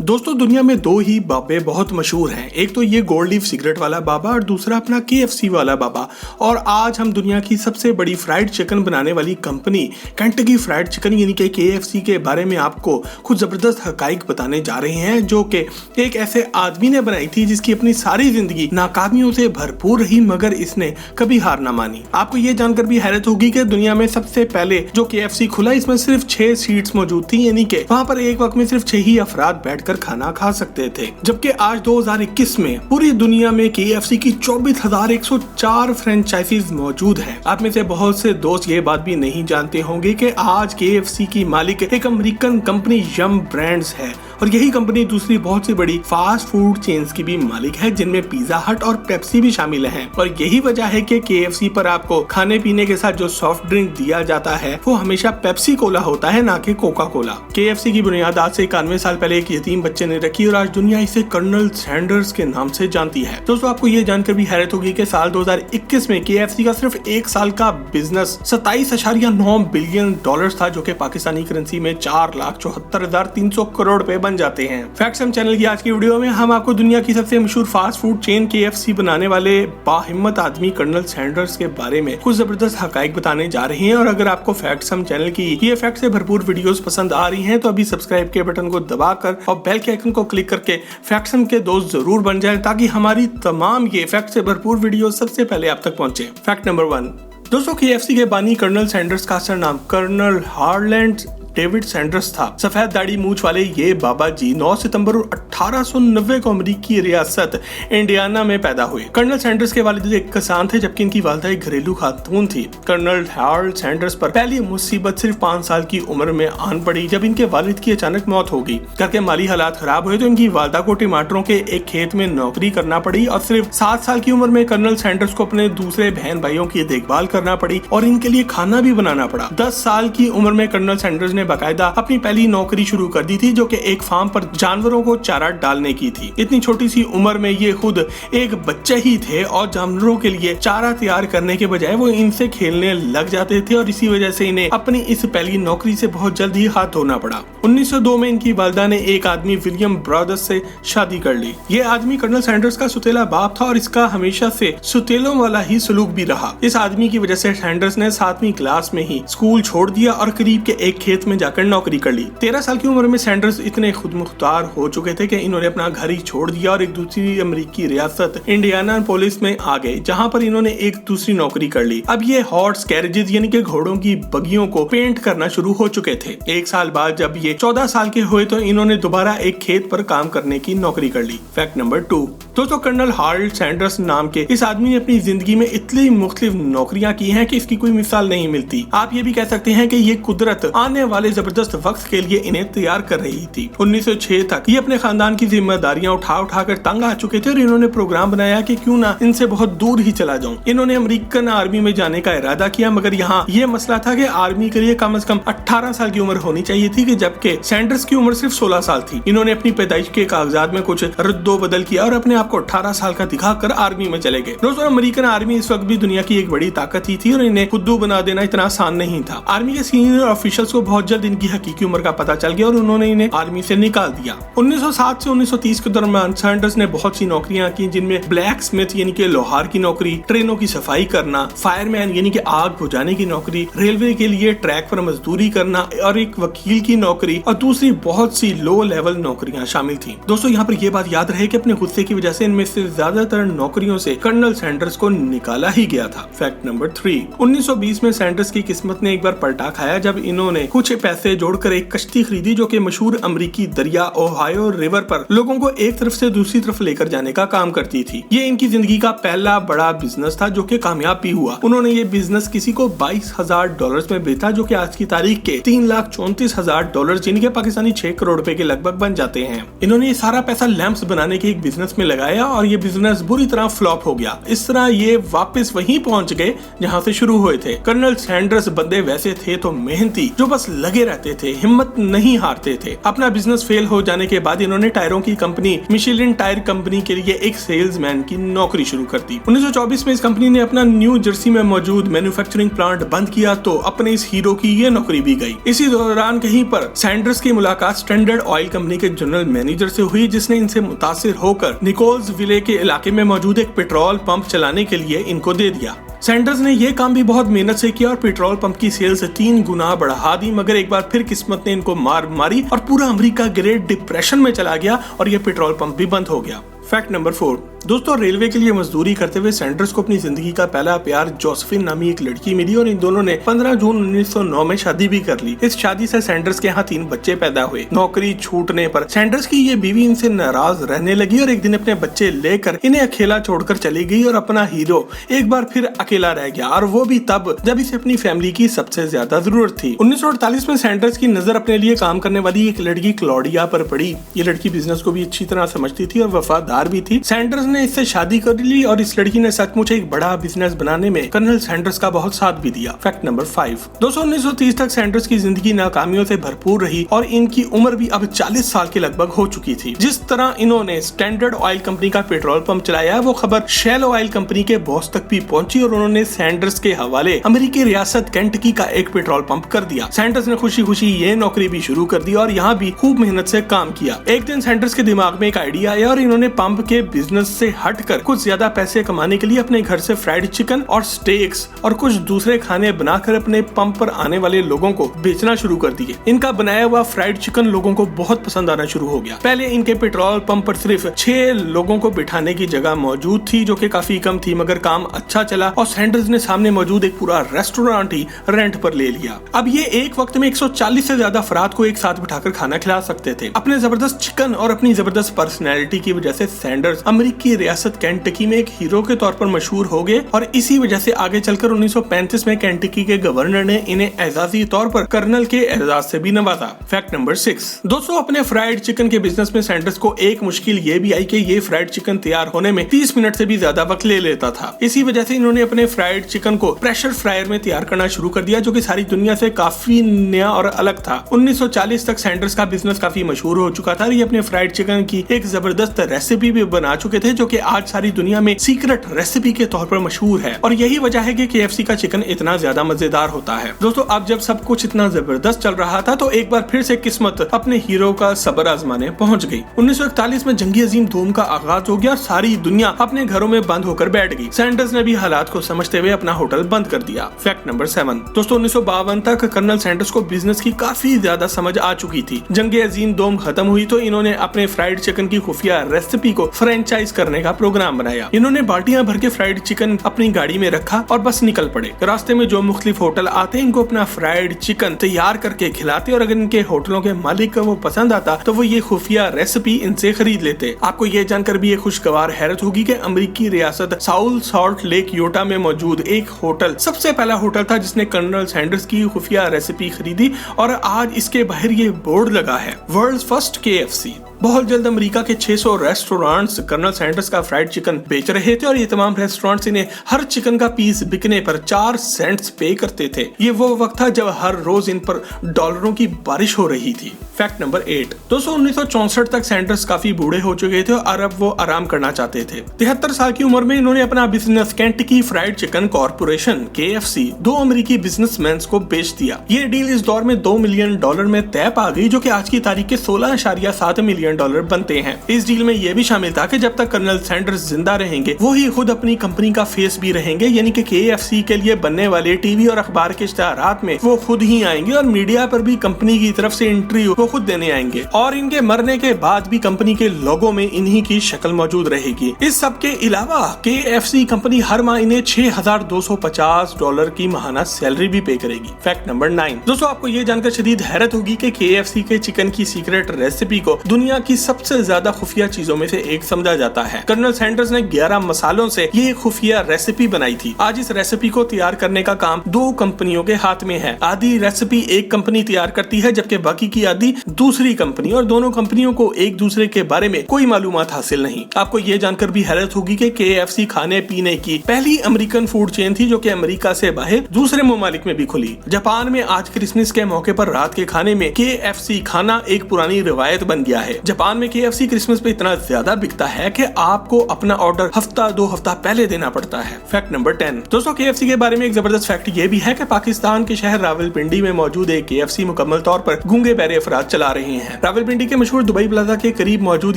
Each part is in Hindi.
दोस्तों दुनिया में दो ही बाबे बहुत मशहूर हैं। एक तो ये गोल्ड लीफ सिगरेट वाला बाबा और दूसरा अपना KFC वाला बाबा। और आज हम दुनिया की सबसे बड़ी फ्राइड चिकन बनाने वाली कंपनी केंटकी फ्राइड चिकन यानी कि KFC के बारे में आपको कुछ जबरदस्त हकाइक बताने जा रहे हैं, जो कि एक ऐसे आदमी ने बनाई थी जिसकी अपनी सारी जिंदगी नाकामियों से भरपूर रही मगर इसने कभी हार ना मानी। आपको ये जानकर भी हैरत होगी कि दुनिया में सबसे पहले जो KFC खुला इसमें सिर्फ 6 सीट्स मौजूद थी, यानी कि वहाँ पर एक वक्त में सिर्फ 6 ही अफराद बैठकर खाना खा सकते थे। जबकि आज 2021 में पूरी दुनिया में KFC की 24,104 फ्रेंचाइजीज मौजूद है। आप में से बहुत से दोस्त ये बात भी नहीं जानते होंगे कि आज KFC की मालिक एक अमेरिकन कंपनी यम ब्रांड्स है और यही कंपनी दूसरी बहुत सी बड़ी फास्ट फूड चेन्स की भी मालिक है, जिनमें पिज्जा हट और पेप्सी भी शामिल हैं। और यही वजह है कि KFC पर आपको खाने पीने के साथ जो सॉफ्ट ड्रिंक दिया जाता है वो हमेशा पेप्सी कोला होता है, ना कि कोका कोला। KFC की बुनियाद आज से 91 साल पहले एक यतीम बच्चे ने रखी और आज दुनिया इसे कर्नल सैंडर्स के नाम से जानती है। दोस्तों आपको ये जानकर भी हैरत होगी कि साल 2021 में KFC का सिर्फ एक साल का बिजनेस 27.9 बिलियन डॉलर था, जो कि पाकिस्तानी करेंसी में 4,74,300 करोड़ रुपए बन जाते हैं। फैक्ट्स हम चैनल की आज की वीडियो में हम आपको दुनिया की सबसे मशहूर फास्ट फूड चेन KFC बनाने वाले बाहिम्मत आदमी कर्नल सैंडर्स के बारे में कुछ जबरदस्त हकाइक बताने जा रहे हैं। और अगर आपको फैक्ट्स हम चैनल की ये फैक्ट से भरपूर वीडियोस पसंद आ रही हैं तो अभी सब्सक्राइब के बटन को दबाकर और बेल के आइकन को क्लिक करके फैक्ट्स के दोस्त जरूर बन जाए, ताकि हमारी तमाम ये फैक्ट से भरपूर वीडियो सबसे पहले आप तक पहुंचे। फैक्ट नंबर 1, दोस्तों KFC के बानी कर्नल सैंडर्स का असल नाम कर्नल हार्लैंड डेविड सैंडर्स था। सफेद दाढ़ी मूंछ वाले ये बाबा जी 9 सितंबर 1890 को अमेरिकी रियासत इंडियाना में पैदा हुए। कर्नल सैंडर्स के वालिद एक किसान थे, जबकि इनकी वालिदा एक घरेलू खातून थी। कर्नल हार्ल सैंडर्स पर पहली मुसीबत सिर्फ 5 साल की उम्र में आन पड़ी, जब इनके वालिद की अचानक मौत हो गई। घर के माली हालात खराब हुए तो इनकी वालिदा को टमाटरों के एक खेत में नौकरी करना पड़ी और सिर्फ 7 साल की उम्र में कर्नल सैंडर्स को अपने दूसरे बहन भाइयों की देखभाल करना पड़ी और इनके लिए खाना भी बनाना पड़ा। 10 साल की उम्र में कर्नल सैंडर्स ने बाकायदा अपनी पहली नौकरी शुरू कर दी थी, जो कि एक फार्म पर जानवरों को चारा डालने की थी। इतनी छोटी सी उम्र में ये खुद एक बच्चे ही थे और जानवरों के लिए चारा तैयार करने के बजाय वो इनसे खेलने लग जाते थे और इसी वजह से इन्हें अपनी इस पहली नौकरी से बहुत जल्द ही हाथ धोना पड़ा। 1902 में इनकी वालिदा ने एक आदमी विलियम ब्रदर्स से शादी कर ली। ये आदमी कर्नल सैंडर्स का सुतेला बाप था और इसका हमेशा से सुतेलों वाला ही सलूक भी रहा। इस आदमी की वजह से सैंडर्स ने 7वीं क्लास में ही स्कूल छोड़ दिया और करीब के एक खेत में जाकर नौकरी कर ली। 13 साल की उम्र में सैंडर्स इतने खुदमुख्तार हो चुके थे कि इन्होंने अपना घर ही छोड़ दिया और एक दूसरी अमेरिकी रियासत इंडियाना पोलिस में आ गए, जहां पर इन्होंने एक दूसरी नौकरी कर ली। अब ये हॉर्स कैरेजेस यानी कि घोड़ों की बगियों को पेंट करना शुरू हो चुके थे। एक साल बाद जब ये 14 साल के हुए तो इन्होंने दोबारा एक खेत पर काम करने की नौकरी कर ली। फैक्ट नंबर 2, दोस्तों कर्नल हार्ल सैंडर्स नाम के इस आदमी ने अपनी जिंदगी में इतनी मुख्तलिफ नौकरियां की हैं कि इसकी कोई मिसाल नहीं मिलती। आप ये भी कह सकते हैं कि ये कुदरत आने वाले जबरदस्त वक्त के लिए इन्हें तैयार कर रही थी। 1906 तक ये अपने खानदान की जिम्मेदारियां उठा कर तंग आ चुके थे और इन्होंने प्रोग्राम बनाया कि क्यों ना इनसे बहुत दूर ही चला जाऊं। इन्होंने अमेरिकन आर्मी में जाने का इरादा किया, मगर यहाँ ये मसला था कि आर्मी के लिए कम से कम 18 साल की उम्र होनी चाहिए थी, जबकि सैंडर्स की उम्र सिर्फ 16 साल थी। इन्होंने अपनी पैदाइश के कागजात में कुछ रद्दो बदल किया और अपने आप को 18 साल का दिखाकर आर्मी में चले गए। दोस्तों अमेरिकन आर्मी इस वक्त भी दुनिया की एक बड़ी ताकत ही थी और इन्हें खुद्दू बना देना इतना आसान नहीं था। आर्मी के सीनियर ऑफिशियल्स को बहुत जल्द इनकी हकीकी उम्र का पता चल गया और उन्होंने इन्हें आर्मी से निकाल दिया। 1907 से 1930 के दरमियान सैंडर्स ने बहुत सी नौकरियां की, जिनमें ब्लैक स्मिथ यानी कि लोहार की नौकरी, ट्रेनों की सफाई करना, फायरमैन यानी कि आग बुझाने की नौकरी, रेलवे के लिए ट्रैक पर मजदूरी करना और एक वकील की नौकरी और दूसरी बहुत सी लो लेवल नौकरियां शामिल थी। दोस्तों यहाँ पर यह बात याद रहे कि अपने गुस्से की वजह से इनमें से ज्यादातर नौकरियों से कर्नल सैंडर्स को निकाला ही गया था। फैक्ट नंबर 3, 1920 में सैंडर्स की किस्मत ने एक बार पलटा खाया जब इन्होंने कुछ पैसे जोड़कर एक कश्ती खरीदी, जो कि मशहूर अमेरिकी दरिया ओहायो रिवर पर लोगों को एक तरफ से दूसरी तरफ लेकर जाने का काम करती थी। ये इनकी जिंदगी का पहला बड़ा बिजनेस था, जो कि कामयाब भी हुआ। उन्होंने ये बिजनेस किसी को $22,000 में बेचा, जो कि आज की तारीख के $3,34,000 यानी कि पाकिस्तानी 6 करोड़ रुपए के लगभग बन जाते हैं। इन्होंने ये सारा पैसा लैंप्स बनाने के एक बिजनेस में लगाया और ये बिजनेस बुरी तरह फ्लॉप हो गया। इस तरह ये वापस वहीं पहुंच गए जहां से शुरू हुए थे। कर्नल सैंडर्स बंदे वैसे थे तो मेहनती, जो बस लगे रहते थे, हिम्मत नहीं हारते थे। अपना बिजनेस फेल हो जाने के बाद इन्होंने ने टायरों की कंपनी मिशेलिन टायर कंपनी के लिए एक सेल्समैन की नौकरी शुरू कर दी। 1924 में इस कंपनी ने अपना न्यू जर्सी में मौजूद मैन्युफैक्चरिंग प्लांट बंद किया तो अपने इस हीरो की ये नौकरी भी गई। इसी दौरान कहीं पर सैंडर्स की मुलाकात स्टैंडर्ड ऑयल कंपनी के जनरल मैनेजर से हुई, जिसने इनसे मुतासिर होकर निकोल्स विले के इलाके में मौजूद एक पेट्रोल पंप चलाने के लिए इनको दे दिया। सैंडर्स ने यह काम भी बहुत मेहनत से किया और पेट्रोल पंप की सेल्स 3 गुना बढ़ा दी, मगर एक बार फिर किस्मत ने इनको मार मारी और पूरा अमेरिका ग्रेट डिप्रेशन में चला गया और यह पेट्रोल पंप भी बंद हो गया। फैक्ट नंबर 4, दोस्तों रेलवे के लिए मजदूरी करते हुए सैंडर्स को अपनी जिंदगी का पहला प्यार जोसेफिन नामी एक लड़की मिली और इन दोनों ने 15 जून 1909 में शादी भी कर ली। इस शादी से सैंडर्स के यहाँ 3 बच्चे पैदा हुए। नौकरी छूटने पर सैंडर्स की ये बीवी इनसे नाराज रहने लगी और एक दिन अपने बच्चे लेकर इन्हें अकेला छोड़कर चली गई और अपना हीरो एक बार फिर अकेला रह गया, और वो भी तब जब इसे अपनी फैमिली की सबसे ज्यादा जरूरत थी। 1948 में सैंडर्स की नजर अपने लिए काम करने वाली एक लड़की क्लॉडिया पर पड़ी। ये लड़की बिजनेस को भी अच्छी तरह समझती थी और वफादार भी थी। सैंडर्स ने इससे शादी कर ली और इस लड़की ने सचमुच एक बड़ा बिजनेस बनाने में कर्नल सैंडर्स का बहुत साथ भी दिया। फैक्ट नंबर 5, दोस्तों 1930 तक सैंडर्स की जिंदगी नाकामियों से भरपूर रही और इनकी उम्र भी अब 40 साल के लगभग हो चुकी थी। जिस तरह इन्होंने स्टैंडर्ड ऑयल कंपनी का पेट्रोल पंप चलाया, वो खबर शेल ऑयल कंपनी के बॉस तक भी पहुंची और उन्होंने सैंडर्स के हवाले अमेरिकी रियासत केंटकी का एक पेट्रोल पंप कर दिया। सैंडर्स ने खुशी खुशी ये नौकरी भी शुरू कर दी और यहाँ भी खूब मेहनत से काम किया। एक दिन सैंडर्स के दिमाग में एक आइडिया आया और इन्होंने पंप के बिजनेस से हटकर कुछ ज्यादा पैसे कमाने के लिए अपने घर से फ्राइड चिकन और स्टेक्स और कुछ दूसरे खाने बनाकर अपने पंप पर आने वाले लोगों को बेचना शुरू कर दिए। इनका बनाया हुआ फ्राइड चिकन लोगों को बहुत पसंद आना शुरू हो गया। पहले इनके पेट्रोल पंप पर सिर्फ 6 लोगों को बिठाने की जगह मौजूद थी, जो कि काफी कम थी, मगर काम अच्छा चला और सैंडर्स ने सामने मौजूद एक पूरा रेस्टोरेंट ही रेंट पर ले लिया। अब ये एक वक्त में 140 से ज्यादा अफराद को एक साथ बिठाकर खाना खिला सकते थे। अपने जबरदस्त चिकन और अपनी जबरदस्त पर्सनैलिटी की वजह से सैंडर्स अमेरिकी रियासत केंटकी में एक हीरो के तौर पर मशहूर हो गए और इसी वजह से आगे चलकर 1935 में केंटकी के गवर्नर ने इन्हें एजाजी तौर पर कर्नल के एजाज से भी नवाजा। फैक्ट नंबर 6, दोस्तों अपने फ्राइड चिकन के बिजनेस में सैंडर्स को एक मुश्किल ये भी आई कि ये फ्राइड चिकन तैयार होने में 30 मिनट से भी ज्यादा वक्त ले लेता था। इसी वजह से इन्होंने अपने फ्राइड चिकन को प्रेशर फ्रायर में तैयार करना शुरू कर दिया, जो कि सारी दुनिया से काफी नया और अलग था। 1940 तक सैंडर्स का बिजनेस काफी मशहूर हो चुका था। ये अपने फ्राइड चिकन की एक जबरदस्त रेसिपी भी बना चुके थे, जो कि आज सारी दुनिया में सीक्रेट रेसिपी के तौर पर मशहूर है और यही वजह है कि KFC का चिकन इतना ज्यादा मजेदार होता है। दोस्तों अब जब सब कुछ इतना जबरदस्त चल रहा था तो एक बार फिर से किस्मत अपने हीरो का सब्र आजमाने पहुंच गई। 1941 में जंगी अजीम दोम का आगाज हो गया। सारी दुनिया अपने घरों में बंद होकर बैठ गई। सैंडर्स ने भी हालात को समझते हुए अपना होटल बंद कर दिया। फैक्ट नंबर 7, दोस्तों 1952 तक कर्नल सैंडर्स को बिजनेस की काफी ज्यादा समझ आ चुकी थी। जंगी अजीम दोम खत्म हुई तो इन्होंने अपने फ्राइड चिकन की खुफिया रेसिपी को फ्रेंचाइज करने का प्रोग्राम बनाया। इन्होंने बाल्टियां भर के फ्राइड चिकन अपनी गाड़ी में रखा और बस निकल पड़े। रास्ते में जो मुख्तलिफ होटल आते इनको अपना फ्राइड चिकन तैयार करके खिलाते और अगर इनके होटलों के मालिक को वो पसंद आता तो वो ये खुफिया रेसिपी इनसे खरीद लेते। आपको ये जानकर भी ये खुशगवार हैरत होगी कि अमेरिकी रियासत साउथ सॉल्ट लेक यूटा में मौजूद एक होटल सबसे पहला होटल था जिसने कर्नल सैंडर्स की खुफिया रेसिपी खरीदी और आज इसके बाहर ये बोर्ड लगा है, वर्ल्ड्स फर्स्ट KFC। बहुत जल्द अमेरिका के 600 रेस्टोरेंट्स कर्नल सैंडर्स का फ्राइड चिकन बेच रहे थे और ये तमाम रेस्टोरेंट्स इन्हें हर चिकन का पीस बिकने पर 4 सेंट्स पे करते थे। ये वो वक्त था जब हर रोज इन पर डॉलरों की बारिश हो रही थी। फैक्ट नंबर 8, दोस्तों 1964 तक सैंडर्स काफी बूढ़े हो चुके थे और अब वो आराम करना चाहते थे। 73 साल की उम्र में इन्होंने अपना business Kentucky fried chicken corporation KFC 2 अमेरिकी बिजनेसमैन को बेच दिया। ये डील इस दौर में $2 मिलियन में तय पा गई, जो कि आज की तारीख के $16.7 मिलियन बनते हैं। इस डील में यह भी शामिल था कि जब तक कर्नल सैंडर्स जिंदा रहेंगे वो ही खुद अपनी कंपनी का फेस भी रहेंगे, यानी कि KFC के लिए बनने वाले टीवी और अखबार के इश्तिहारात में वो खुद ही आएंगे और मीडिया पर भी कंपनी की तरफ से इंटरव्यू वो खुद देने आएंगे और इनके मरने के बाद भी कंपनी के लोगो में इन्हीं की शक्ल मौजूद रहेगी। इस सब के अलावा KFC कंपनी हर माह इन्हें $6,250 की माहाना सैलरी भी पे करेगी। फैक्ट नंबर 9, दोस्तों आपको ये जानकर शदीद हैरत होगी कि KFC के चिकन की सीक्रेट रेसिपी को दुनिया की सबसे ज्यादा खुफिया चीजों में से एक समझा जाता है। कर्नल सैंडर्स ने 11 मसालों से ये खुफिया रेसिपी बनाई थी। आज इस रेसिपी को तैयार करने का काम 2 कंपनियों के हाथ में है। आधी रेसिपी एक कंपनी तैयार करती है जबकि बाकी की आधी दूसरी कंपनी, और दोनों कंपनियों को एक दूसरे के बारे में कोई मालूमात हासिल नहीं। आपको ये जानकर भी हैरत होगी कि KFC खाने पीने की पहली अमेरिकन फूड चेन थी जो कि अमेरिका से बाहर दूसरे ममालिक में भी खुली। जापान में आज क्रिसमस के मौके पर रात के खाने में KFC खाना एक पुरानी रिवायत बन गया है। जापान में KFC क्रिसमस पे इतना ज्यादा बिकता है कि आपको अपना ऑर्डर हफ्ता 2 हफ्ता पहले देना पड़ता है। Fact number 10। दोस्तों KFC के बारे में एक जबरदस्त फैक्ट ये भी है कि पाकिस्तान के शहर रावलपिंडी में मौजूद एक KFC मुकम्मल तौर पर गूंगे बहरे अफराद चला रहे हैं। रावलपिंडी के मशहूर दुबई प्लाजा के करीब मौजूद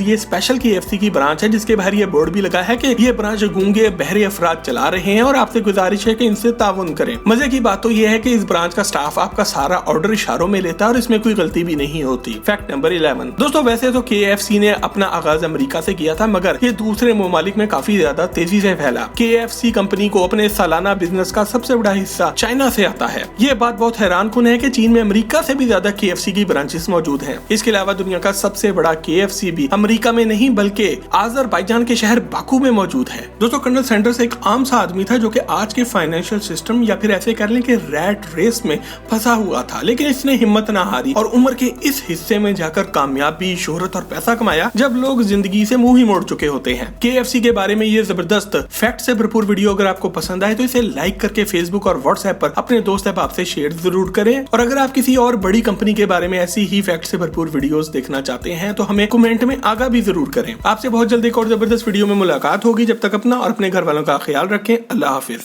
ये स्पेशल KFC की ब्रांच है, जिसके बाहर ये बोर्ड भी लगा है कि ये ब्रांच गूंगे बहरे अफराद चला रहे हैं और आपसे गुजारिश है कि इनसे ताउन करें। मजे की बात तो ये है कि इस ब्रांच का स्टाफ आपका सारा ऑर्डर इशारों में लेता है और इसमें कोई गलती भी नहीं होती। Fact number 11। दोस्तों वैसे तो KFC ने अपना आगाज अमेरिका से किया था, मगर ये दूसरे ममालिक में काफी ज्यादा तेजी से फैला। KFC कंपनी को अपने सालाना बिजनेस का सबसे बड़ा हिस्सा चाइना से आता है। ये बात बहुत हैरान कुन है कि चीन में अमेरिका से भी ज्यादा KFC की ब्रांचेस मौजूद हैं। इसके अलावा दुनिया का सबसे बड़ा KFC भी अमेरिका में नहीं बल्कि अजरबैजान के शहर बाकू में मौजूद है। दोस्तों कर्नल सैंडर्स एक आम सा आदमी था जो कि आज के फाइनेंशियल सिस्टम या फिर ऐसे कर लें कि रैट रेस में फंसा हुआ था, लेकिन इसने हिम्मत ना हारी और उम्र के इस हिस्से में जाकर कामयाबी, शोहरत और पैसा कमाया जब लोग जिंदगी से मुंह ही मोड़ चुके होते हैं। KFC के बारे में ये जबरदस्त फैक्ट से भरपूर वीडियो अगर आपको पसंद आए तो इसे लाइक करके फेसबुक और व्हाट्सएप पर अपने दोस्त अहबाब से शेयर जरूर करें। और अगर आप किसी और बड़ी कंपनी के बारे में ऐसी ही फैक्ट से भरपूर वीडियोस देखना चाहते हैं तो हमें कमेंट में आगाह भी जरूर करें। आपसे बहुत जल्दी एक और जबरदस्त वीडियो में मुलाकात होगी। जब तक अपना और अपने घर वालों का ख्याल रखें। अल्लाह हाफिज।